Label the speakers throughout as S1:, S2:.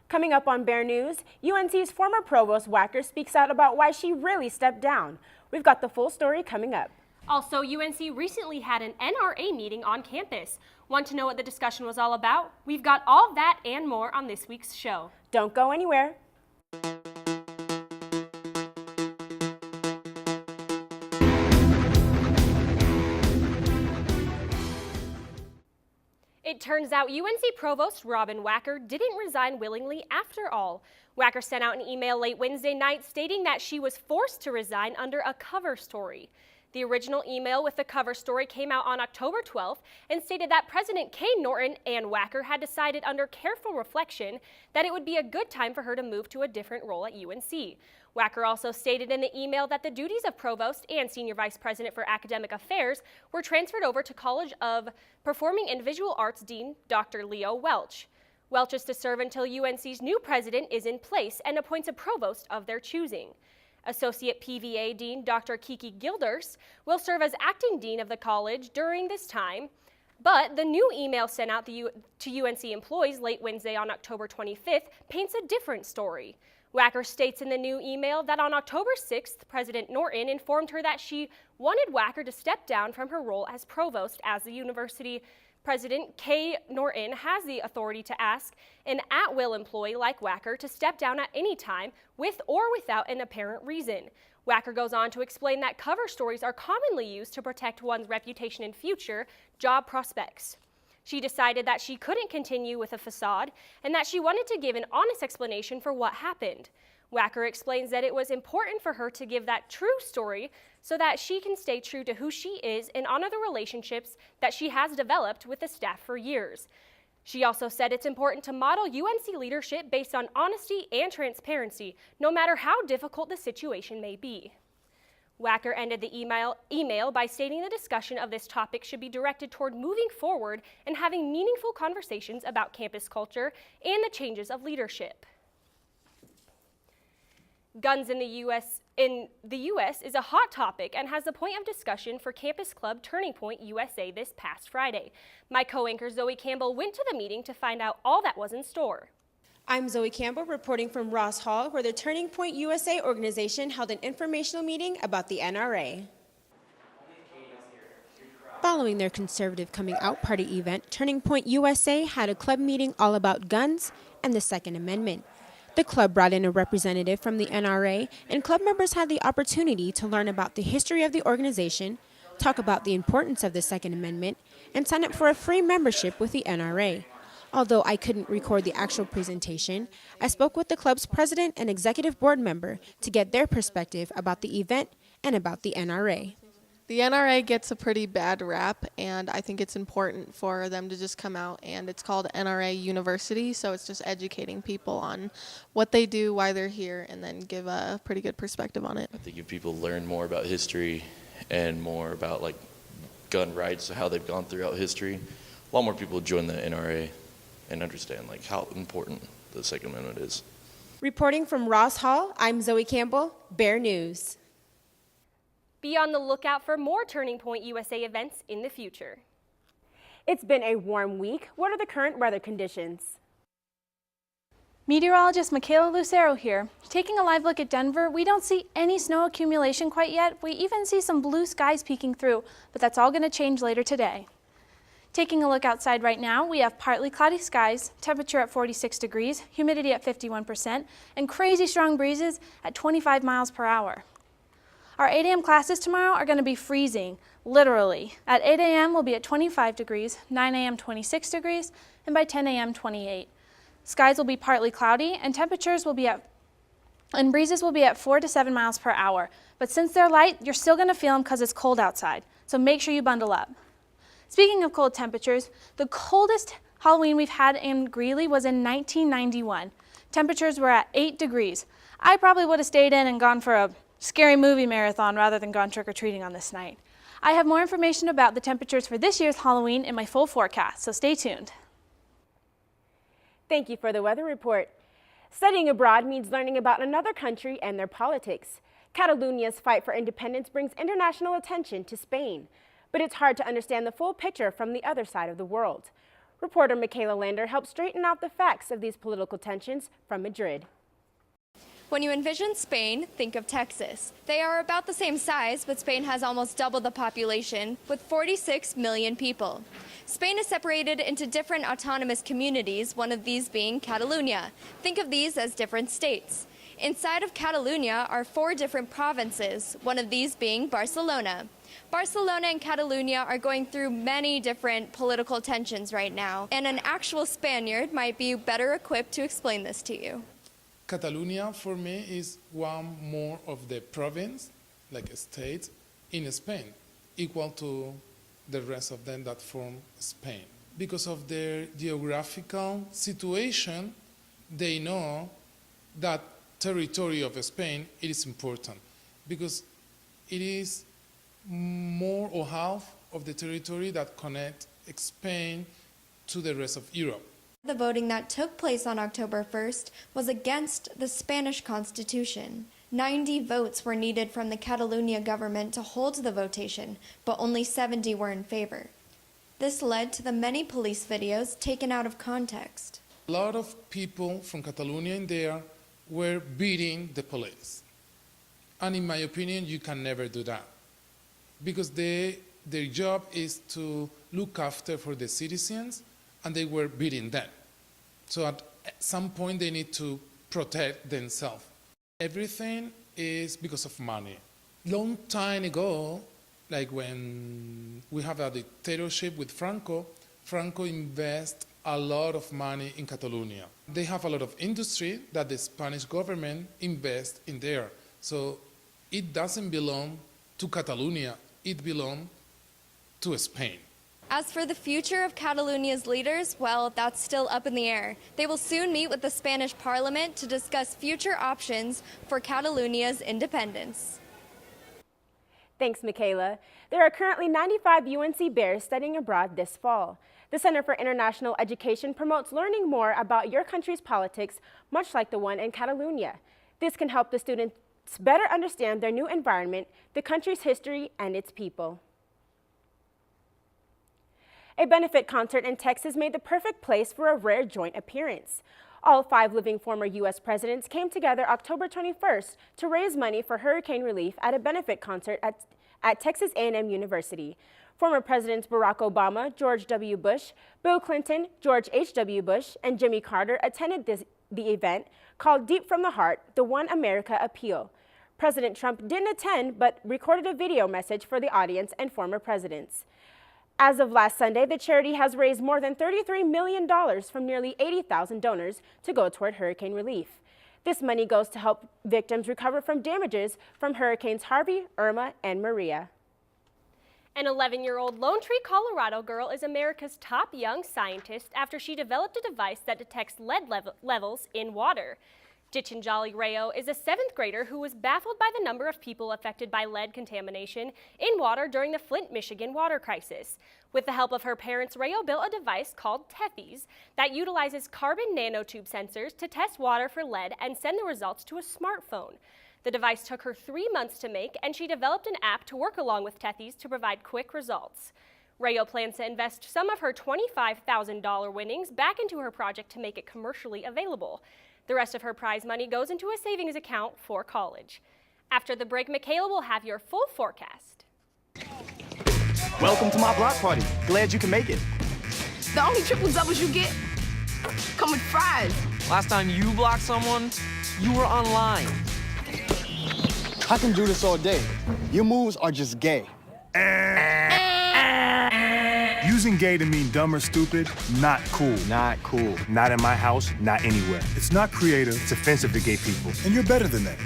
S1: Coming up on Bear News, UNC's former provost Wacker speaks out about why she really stepped down. We've got the full story coming up.
S2: Also, UNC recently had an NRA meeting on campus. Want to know what the discussion was all about? We've got all that and more on this week's show.
S1: Don't go anywhere.
S2: It turns out UNC Provost Robin Wacker didn't resign willingly after all. Wacker sent out an email late Wednesday night stating that she was forced to resign under a cover story. The original email with the cover story came out on October 12th and stated that President Kane Norton and Wacker had decided under careful reflection that it would be a good time for her to move to a different role at UNC. Wacker also stated in the email that the duties of Provost and Senior Vice President for Academic Affairs were transferred over to College of Performing and Visual Arts Dean Dr. Leo Welch. Welch is to serve until UNC's new president is in place and appoints a provost of their choosing. Associate PVA Dean Dr. Kiki Gilders will serve as acting dean of the college during this time, but the new email sent out to UNC employees late Wednesday on October 25th paints a different story. Wacker states in the new email that on October 6th, President Norton informed her that she wanted Wacker to step down from her role as provost, as the university President K. Norton has the authority to ask an at-will employee like Wacker to step down at any time with or without an apparent reason. Wacker goes on to explain that cover stories are commonly used to protect one's reputation in future job prospects. She decided that she couldn't continue with a facade and that she wanted to give an honest explanation for what happened. Wacker explains that it was important for her to give that true story so that she can stay true to who she is and honor the relationships that she has developed with the staff for years. She also said it's important to model UNC leadership based on honesty and transparency, no matter how difficult the situation may be. Wacker ended the email by stating the discussion of this topic should be directed toward moving forward and having meaningful conversations about campus culture and the changes of leadership. Guns in the U.S. is a hot topic and has the point of discussion for Campus Club Turning Point USA this past Friday. My co-anchor Zoe Campbell went to the meeting to find out all that was in store.
S1: I'm Zoe Campbell reporting from Ross Hall, where the Turning Point USA organization held an informational meeting about the NRA. Following their conservative coming out party event, Turning Point USA had a club meeting all about guns and the Second Amendment. The club brought in a representative from the NRA, and club members had the opportunity to learn about the history of the organization, talk about the importance of the Second Amendment, and sign up for a free membership with the NRA. Although I couldn't record the actual presentation, I spoke with the club's president and executive board member to get their perspective about the event and about the NRA.
S3: The NRA gets a pretty bad rap, and I think it's important for them to just come out, and it's called NRA University, so it's just educating people on what they do, why they're here, and then give a pretty good perspective on it.
S4: I think if people learn more about history and more about like gun rights, how they've gone throughout history, a lot more people join the NRA and understand like how important the Second Amendment is.
S1: Reporting from Ross Hall, I'm Zoe Campbell, Bear News.
S2: Be on the lookout for more Turning Point USA events in the future.
S1: It's been a warm week. What are the current weather conditions?
S5: Meteorologist Michaela Lucero here. Taking a live look at Denver, we don't see any snow accumulation quite yet. We even see some blue skies peeking through, but that's all going to change later today. Taking a look outside right now, we have partly cloudy skies, temperature at 46 degrees, humidity at 51%, and crazy strong breezes at 25 miles per hour. Our 8 a.m. classes tomorrow are going to be freezing, literally. At 8 a.m. we'll be at 25 degrees, 9 a.m. 26 degrees, and by 10 a.m. 28. Skies will be partly cloudy, and breezes will be at 4 to 7 miles per hour. But since they're light, you're still going to feel them because it's cold outside, so make sure you bundle up. Speaking of cold temperatures, the coldest Halloween we've had in Greeley was in 1991. Temperatures were at 8 degrees. I probably would have stayed in and gone for a scary movie marathon rather than gone trick-or-treating on this night. I have more information about the temperatures for this year's Halloween in my full forecast, so stay tuned.
S1: Thank you for the weather report. Studying abroad means learning about another country and their politics. Catalonia's fight for independence brings international attention to Spain, but it's hard to understand the full picture from the other side of the world. Reporter Michaela Lander helped straighten out the facts of these political tensions from Madrid.
S6: When you envision Spain, think of Texas. They are about the same size, but Spain has almost double the population, with 46 million people. Spain is separated into different autonomous communities, one of these being Catalonia. Think of these as different states. Inside of Catalonia are 4 different provinces, one of these being Barcelona. Barcelona and Catalonia are going through many different political tensions right now, and an actual Spaniard might be better equipped to explain this to you.
S7: Catalonia, for me, is one more of the province, like a state, in Spain, equal to the rest of them that form Spain. Because of their geographical situation, they know that territory of Spain it is important, because it is more or half of the territory that connect Spain to the rest of Europe.
S6: The voting that took place on October 1st was against the Spanish Constitution. 90 votes were needed from the Catalonia government to hold the votation, but only 70 were in favor. This led to the many police videos taken out of context.
S7: A lot of people from Catalonia in there were beating the police. And in my opinion, you can never do that, because their job is to look after for the citizens, and they were beating them. So at some point they need to protect themselves. Everything is because of money. Long time ago, like when we have a dictatorship with Franco, Franco invested a lot of money in Catalonia. They have a lot of industry that the Spanish government invests in there. So it doesn't belong to Catalonia, it belongs to Spain.
S6: As for the future of Catalonia's leaders, well, that's still up in the air. They will soon meet with the Spanish parliament to discuss future options for Catalonia's independence.
S1: Thanks, Michaela. There are currently 95 UNC Bears studying abroad this fall. The Center for International Education promotes learning more about your country's politics, much like the one in Catalonia. This can help the students better understand their new environment, the country's history, and its people. A benefit concert in Texas made the perfect place for a rare joint appearance. All 5 living former U.S. presidents came together October 21st to raise money for hurricane relief at a benefit concert at Texas A&M University. Former Presidents Barack Obama, George W. Bush, Bill Clinton, George H.W. Bush, and Jimmy Carter attended the event called Deep from the Heart, the One America Appeal. President Trump didn't attend, but recorded a video message for the audience and former presidents. As of last Sunday, the charity has raised more than $33 million from nearly 80,000 donors to go toward hurricane relief. This money goes to help victims recover from damages from Hurricanes Harvey, Irma, and Maria.
S2: An 11-year-old Lone Tree, Colorado girl is America's top young scientist after she developed a device that detects lead levels in water. Ditchinjali Rayo is a 7th grader who was baffled by the number of people affected by lead contamination in water during the Flint, Michigan water crisis. With the help of her parents, Rayo built a device called Tethys that utilizes carbon nanotube sensors to test water for lead and send the results to a smartphone. The device took her 3 months to make, and she developed an app to work along with Tethys to provide quick results. Rayo plans to invest some of her $25,000 winnings back into her project to make it commercially available. The rest of her prize money goes into a savings account for college. After the break, Michaela will have your full forecast.
S8: Welcome to my block party. Glad you can make it.
S9: The only triple doubles you get come with fries.
S10: Last time you blocked someone, you were online.
S8: I can do this all day. Your moves are just gay.
S11: Using gay to mean dumb or stupid, not cool.
S8: Not cool.
S11: Not in my house, not anywhere. It's not creative, it's offensive to gay people. And you're better than that.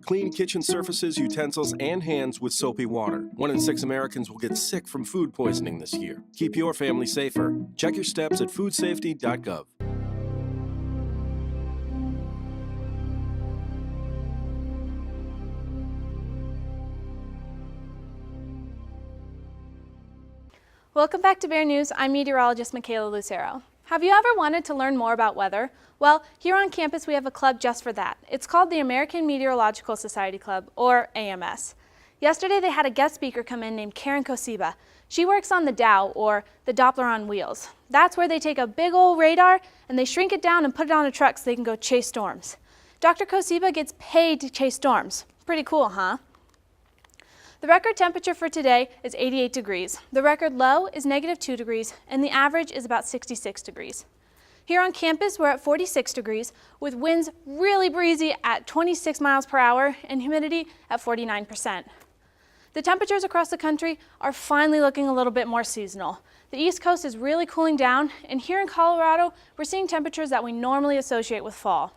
S12: Clean kitchen surfaces, utensils, and hands with soapy water. 1 in 6 Americans will get sick from food poisoning this year. Keep your family safer. Check your steps at foodsafety.gov.
S5: Welcome back to Bear News. I'm meteorologist Michaela Lucero. Have you ever wanted to learn more about weather? Well, here on campus we have a club just for that. It's called the American Meteorological Society Club, or AMS. Yesterday they had a guest speaker come in named Karen Kosiba. She works on the Dow, or the Doppler on wheels. That's where they take a big old radar and they shrink it down and put it on a truck so they can go chase storms. Dr. Kosiba gets paid to chase storms. Pretty cool, huh? The record temperature for today is 88 degrees. The record low is -2 degrees, and the average is about 66 degrees. Here on campus, we're at 46 degrees, with winds really breezy at 26 miles per hour and humidity at 49%. The temperatures across the country are finally looking a little bit more seasonal. The East Coast is really cooling down, and here in Colorado, we're seeing temperatures that we normally associate with fall.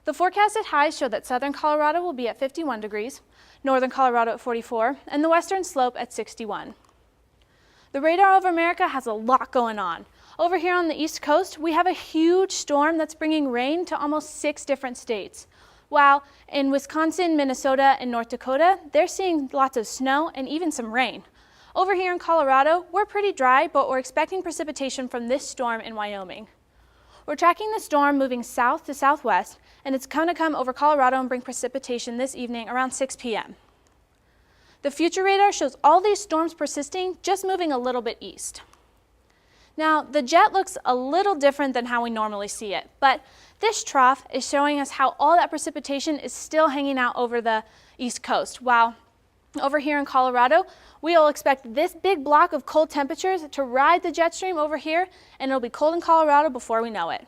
S5: The forecasted highs show that southern Colorado will be at 51 degrees, northern Colorado at 44, and the western slope at 61. The radar over America has a lot going on. Over here on the East Coast, we have a huge storm that's bringing rain to almost 6 different states. While in Wisconsin, Minnesota, and North Dakota, they're seeing lots of snow and even some rain. Over here in Colorado, we're pretty dry, but we're expecting precipitation from this storm in Wyoming. We're tracking the storm moving south to southwest, and it's going to come over Colorado and bring precipitation this evening around 6 p.m. The future radar shows all these storms persisting, just moving a little bit east. Now, the jet looks a little different than how we normally see it, but this trough is showing us how all that precipitation is still hanging out over the East Coast, while over here in Colorado, we'll expect this big block of cold temperatures to ride the jet stream over here, and it'll be cold in Colorado before we know it.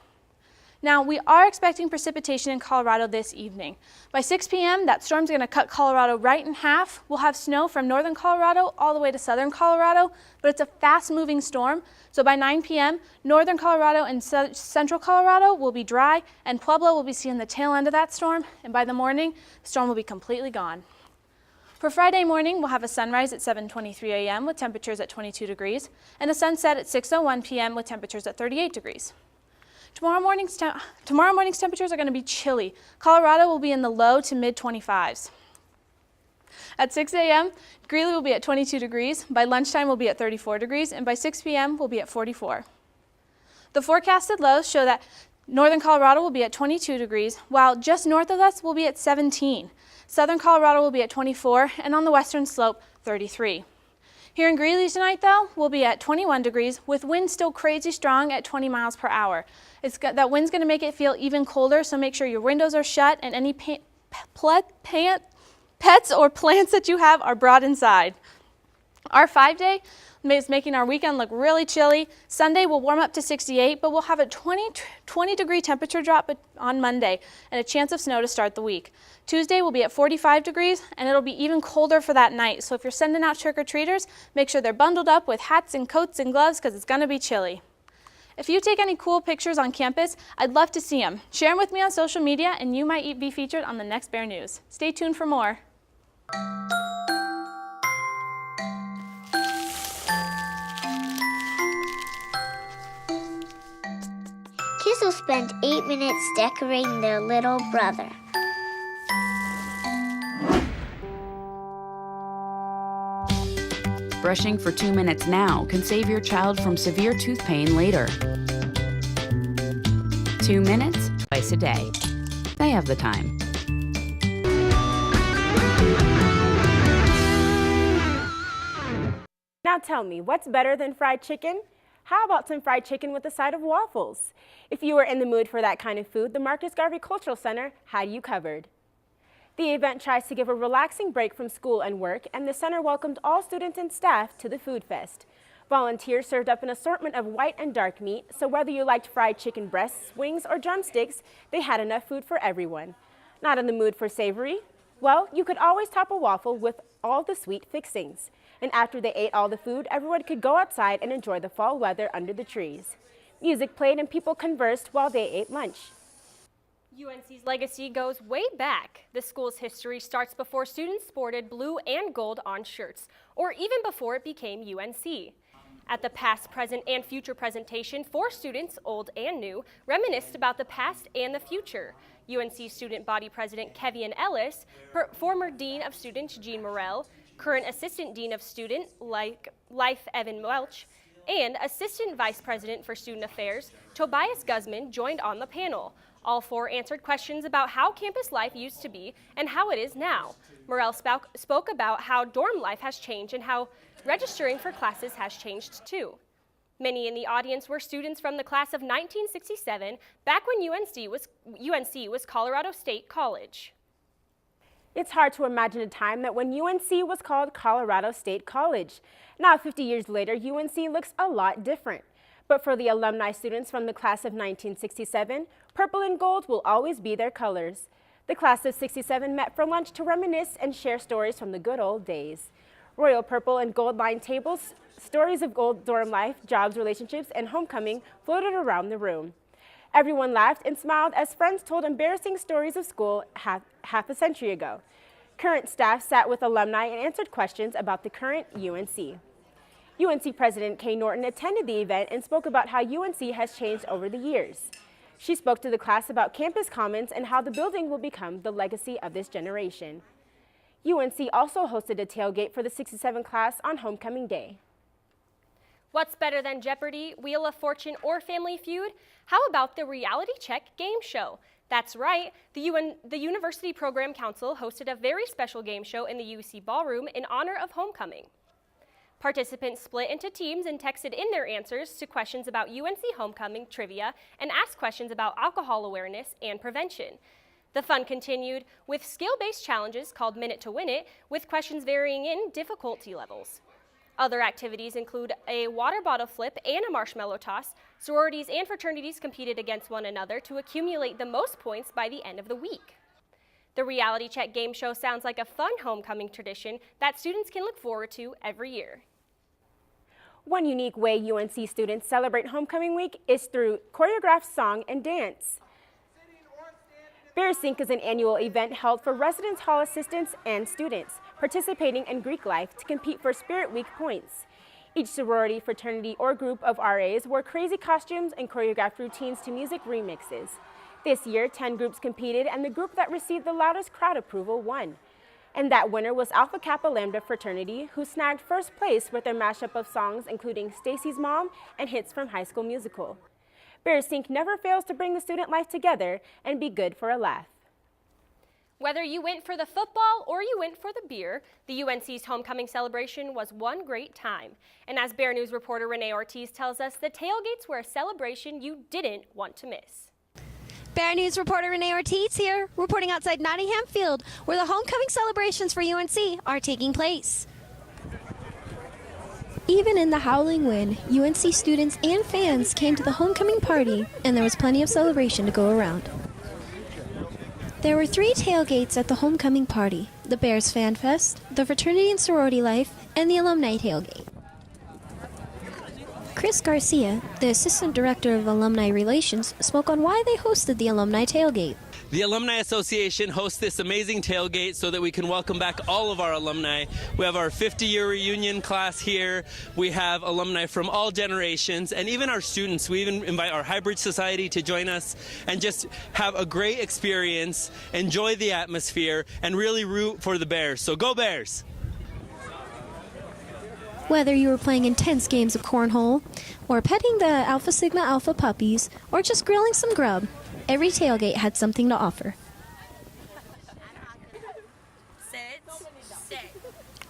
S5: Now, we are expecting precipitation in Colorado this evening. By 6 p.m., that storm's going to cut Colorado right in half. We'll have snow from northern Colorado all the way to southern Colorado, but it's a fast-moving storm. So by 9 p.m., northern Colorado and central Colorado will be dry, and Pueblo will be seeing the tail end of that storm, and by the morning, the storm will be completely gone. For Friday morning, we'll have a sunrise at 7:23 a.m. with temperatures at 22 degrees, and a sunset at 6:01 p.m. with temperatures at 38 degrees. Tomorrow morning's temperatures are going to be chilly. Colorado will be in the low to mid-25s. At 6 a.m., Greeley will be at 22 degrees, by lunchtime we'll be at 34 degrees, and by 6 p.m. we'll be at 44. The forecasted lows show that northern Colorado will be at 22 degrees, while just north of us will be at 17. Southern Colorado will be at 24, and on the western slope, 33. Here in Greeley tonight, though, we'll be at 21 degrees, with winds still crazy strong at 20 miles per hour. That wind's going to make it feel even colder, so make sure your windows are shut and any pets or plants that you have are brought inside. Our 5-day is making our weekend look really chilly. Sunday will warm up to 68, but we'll have a 20 degree temperature drop on Monday and a chance of snow to start the week. Tuesday will be at 45 degrees, and it'll be even colder for that night. So if you're sending out trick-or-treaters, make sure they're bundled up with hats and coats and gloves because it's going to be chilly. If you take any cool pictures on campus, I'd love to see them. Share them with me on social media, and you might be featured on the next Bear News. Stay tuned for more.
S13: Kids will spend 8 minutes decorating their little brother.
S14: Brushing for 2 minutes now can save your child from severe tooth pain later. 2 minutes, twice a day. They have the time.
S1: Now tell me, what's better than fried chicken? How about some fried chicken with a side of waffles? If you are in the mood for that kind of food, the Marcus Garvey Cultural Center had you covered. The event tries to give a relaxing break from school and work, and the center welcomed all students and staff to the Food Fest. Volunteers served up an assortment of white and dark meat, so whether you liked fried chicken breasts, wings, or drumsticks, they had enough food for everyone. Not in the mood for savory? Well, you could always top a waffle with all the sweet fixings. And after they ate all the food, everyone could go outside and enjoy the fall weather under the trees. Music played and people conversed while they ate lunch.
S2: UNC's legacy goes way back. The school's history starts before students sported blue and gold on shirts, or even before it became UNC. At the past, present, and future presentation, 4 students, old and new, reminisced about the past and the future. UNC Student Body President Kevian Ellis, former Dean of Students Jean Morrell, current Assistant Dean of Student Life Evan Welch, and Assistant Vice President for Student Affairs Tobias Guzman joined on the panel. All four answered questions about how campus life used to be and how it is now. Morrell spoke about how dorm life has changed and how registering for classes has changed too. Many in the audience were students from the class of 1967, back when UNC was Colorado State College.
S1: It's hard to imagine a time that when UNC was called Colorado State College. Now, 50 years later, UNC looks a lot different. But for the alumni students from the class of 1967, purple and gold will always be their colors. The class of 67 met for lunch to reminisce and share stories from the good old days. Royal purple and gold lined tables, stories of old dorm life, jobs, relationships, and homecoming floated around the room. Everyone laughed and smiled as friends told embarrassing stories of school half a century ago. Current staff sat with alumni and answered questions about the current UNC. UNC President Kay Norton attended the event and spoke about how UNC has changed over the years. She spoke to the class about campus commons and how the building will become the legacy of this generation. UNC also hosted a tailgate for the 67 class on homecoming day.
S2: What's better than Jeopardy, Wheel of Fortune, or Family Feud? How about the Reality Check game show? That's right, the University Program Council hosted a very special game show in the UC Ballroom in honor of homecoming. Participants split into teams and texted in their answers to questions about UNC homecoming trivia and asked questions about alcohol awareness and prevention. The fun continued with skill-based challenges called Minute to Win It, with questions varying in difficulty levels. Other activities include a water bottle flip and a marshmallow toss. Sororities and fraternities competed against one another to accumulate the most points by the end of the week. The Reality Check game show sounds like a fun homecoming tradition that students can look forward to every year.
S1: One unique way UNC students celebrate homecoming week is through choreographed song and dance. Bear Sync is an annual event held for residence hall assistants and students participating in Greek life to compete for Spirit Week points. Each sorority, fraternity, or group of RAs wore crazy costumes and choreographed routines to music remixes. This year, 10 groups competed, and the group that received the loudest crowd approval won. And that winner was Alpha Kappa Lambda fraternity, who snagged first place with their mashup of songs including Stacy's Mom and hits from High School Musical. Bear Sync never fails to bring the student life together and be good for a laugh.
S2: Whether you went for the football or you went for the beer, the UNC's homecoming celebration was one great time. And as Bear News reporter Renee Ortiz tells us, the tailgates were a celebration you didn't want to miss.
S15: Bear News reporter Renee Ortiz here, reporting outside Nottingham Field, where the homecoming celebrations for UNC are taking place. Even in the howling wind, UNC students and fans came to the homecoming party, and there was plenty of celebration to go around. There were 3 tailgates at the homecoming party: the Bears Fan Fest, the Fraternity and Sorority Life, and the Alumni Tailgate. Chris Garcia, the Assistant Director of Alumni Relations, spoke on why they hosted the Alumni Tailgate.
S10: The Alumni Association hosts this amazing tailgate so that we can welcome back all of our alumni. We have our 50-year reunion class here. We have alumni from all generations, and even our students. We even invite our hybrid society to join us and just have a great experience, enjoy the atmosphere, and really root for the Bears. So go Bears!
S15: Whether you were playing intense games of cornhole, or petting the Alpha Sigma Alpha puppies, or just grilling some grub, every tailgate had something to offer.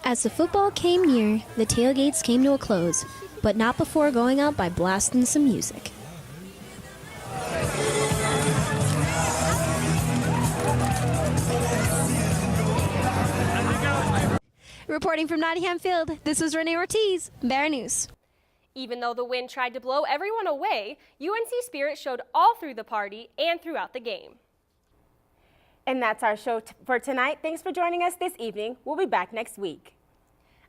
S15: As the football came near, the tailgates came to a close, but not before going out by blasting some music. Reporting from Nottingham Field, this was Renee Ortiz, Bear News.
S2: Even though the wind tried to blow everyone away, UNC spirit showed all through the party and throughout the game.
S1: And that's our show for tonight. Thanks for joining us this evening. We'll be back next week.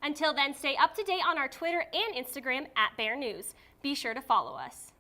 S2: Until then, stay up to date on our Twitter and Instagram at Bear News. Be sure to follow us.